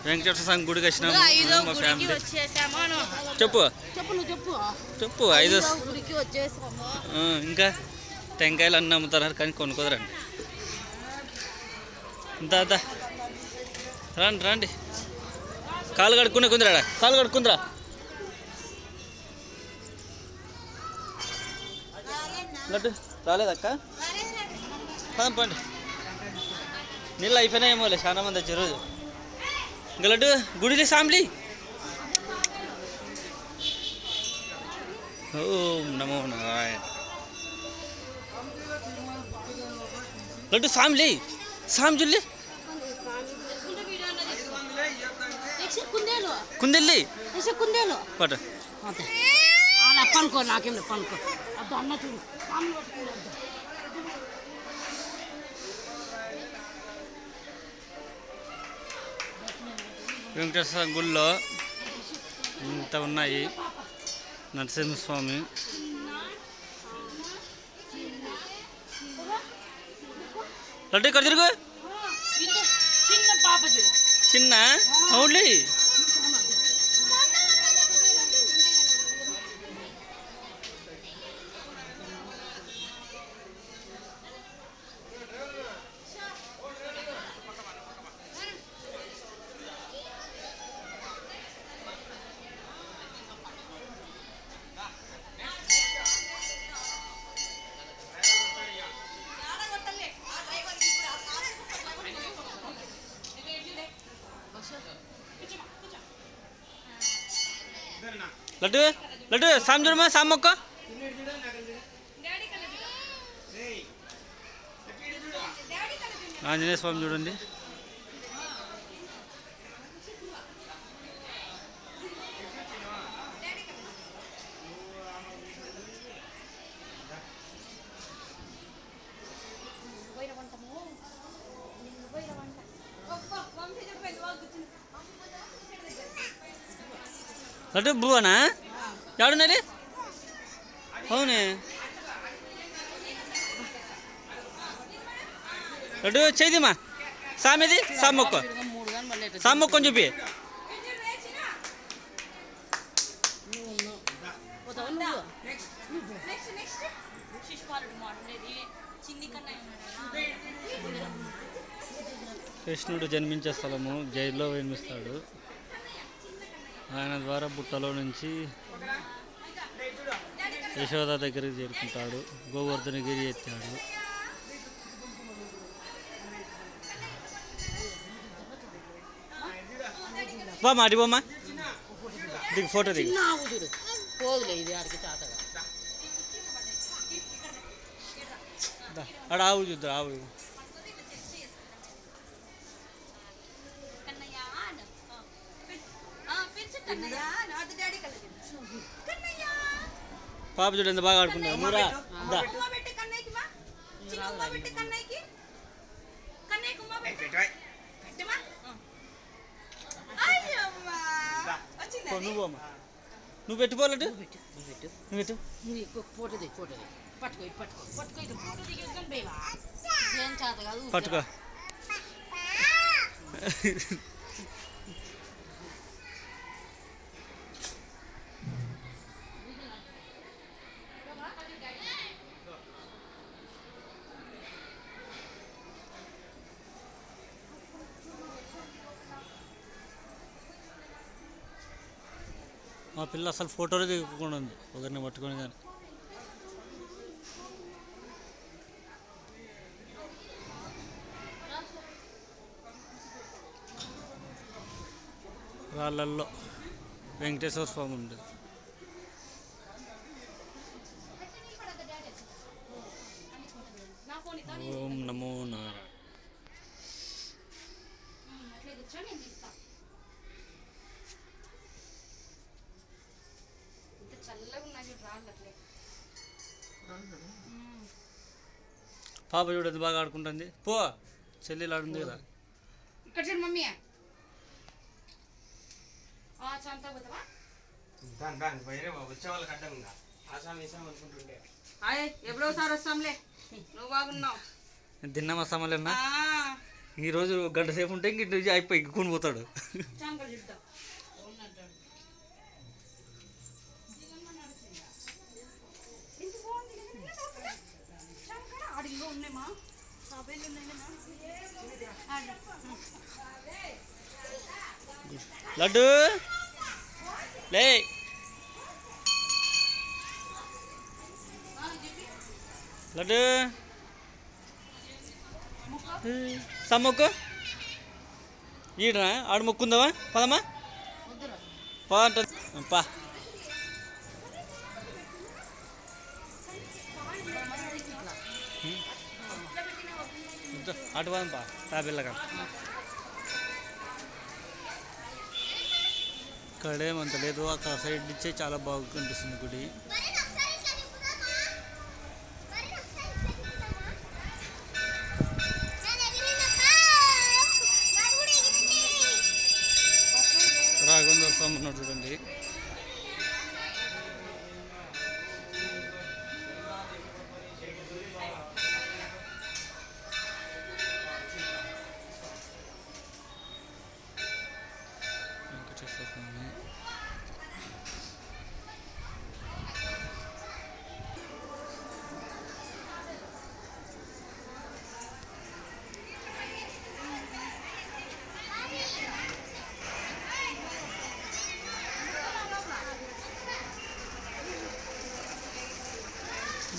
వెంకటేశ్వర స్వామి గుడికి వచ్చినాము మా ఫ్యామిలీ. చెప్పు చెప్పు 5 ఇంకా టెంకాయలు అన్నీ అమ్ముతున్నారు కానీ కొనుక్కోదరండి. ఇంత రండి రండి, కాలు కడుక్కునే కుందిరాడా, కాలు కడుక్కుందిరా. లడ్డు రాలేదక్క, పదం పండి. నీళ్ళు అయిపోయినాయేమోలే, చాలా మంది వచ్చారు రోజు. ఇంకా లడ్డు గుడిలే సాంబ్లీ. ఓం నమో నారాయణ. లడ్డు సాంబ్లీ సాంజుల్లి కుందెల్లి పట్టు. పనుకో, నాకేం పనుకో. అన్న చూడు వెంకటేశ్వర గుళ్ళో ఇంత ఉన్నాయి. నరసింహస్వామి, లడ్డు ఇక్కడ తిరుగు. చిన్న అవులే. లడ్డు లడ్డు సామ్ చూడమ్మా, సామ్ మొక్క. ఆంజనేయ స్వామి చూడండి. లడ్డు భువనా ఎవడున్నది? అవునే లడ్డు చేదిమా సామెది సామ్ మొక్క, సామ్ మొక్కని చూపి. కృష్ణుడు జన్మించే స్థలము, జైల్లో జన్మిస్తాడు. ఆయన ద్వారా బుట్టలో నుంచి యశోద దగ్గరికి చేరుకుంటాడు. గోవర్ధనగిరి ఎత్తాడు. బామ్మ అడి బొమ్మ దిగు, ఫోటో దిగు. ఆడ ఆవు చూద్దాం, ఆవు. పాప చూడు ఎంత బాగా ఆడుకుంటారు. నూరా నువ్వు పెట్టుకోవాలంటే నువ్వు పెట్టు. పట్టుకో. మా పిల్ల అసలు ఫోటోలు దిగకుండా ఉంది, ఒకరిని పట్టుకొని. కానీ రాళ్ళల్లో వెంకటేశ్వర స్వామి ఉండేది. ఓం నమో నారాయణ. పాప చూడదు బాగా ఆడుకుంటుంది. పో చెల్లెలు ఆడుంది కదా. ఇక్కడ చూడు మమ్మీ. ఎప్పుడోసారి వస్తాంలే, నువ్వు బాగున్నావు. తిన్నామా సమలేనా? ఈరోజు గంట సేపు ఉంటే ఇంక అయిపోయి కొని పోతాడు. లడ్డు లే లడ్డు సమ్మొక్కు ఈడరా ఆడు మొక్కుందావా పదమ్మా పా పా అటు పదం పా తాపిల్లగా ఇక్కడేమంత లేదు అక్కడ సైడ్ నుంచే చాలా బాగా కనిపిస్తుంది గుడి. రాఘవేంద్ర స్వామి ఉన్నాడు చూడండి. వెంకటేశ్వర స్వామి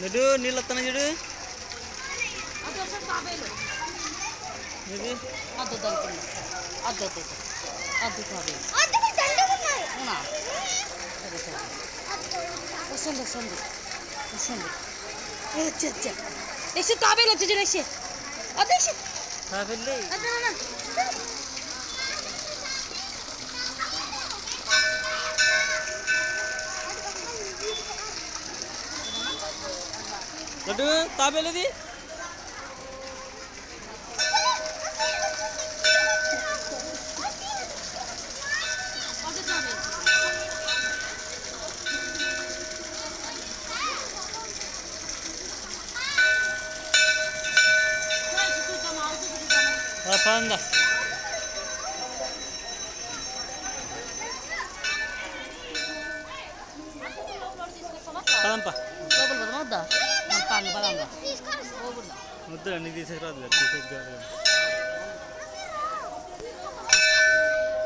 లడ్డు నీళ్ళు వస్తాను చూడు. తాబేలు వచ్చి చూడేసి తాబేలు లడ్డు తాబేలుది పదందా పదంపా వద్దు అన్ని తీసుకురాదు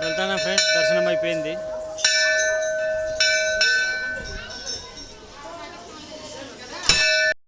వెళ్తానా ఫ్రెండ్స్. దర్శనం అయిపోయింది.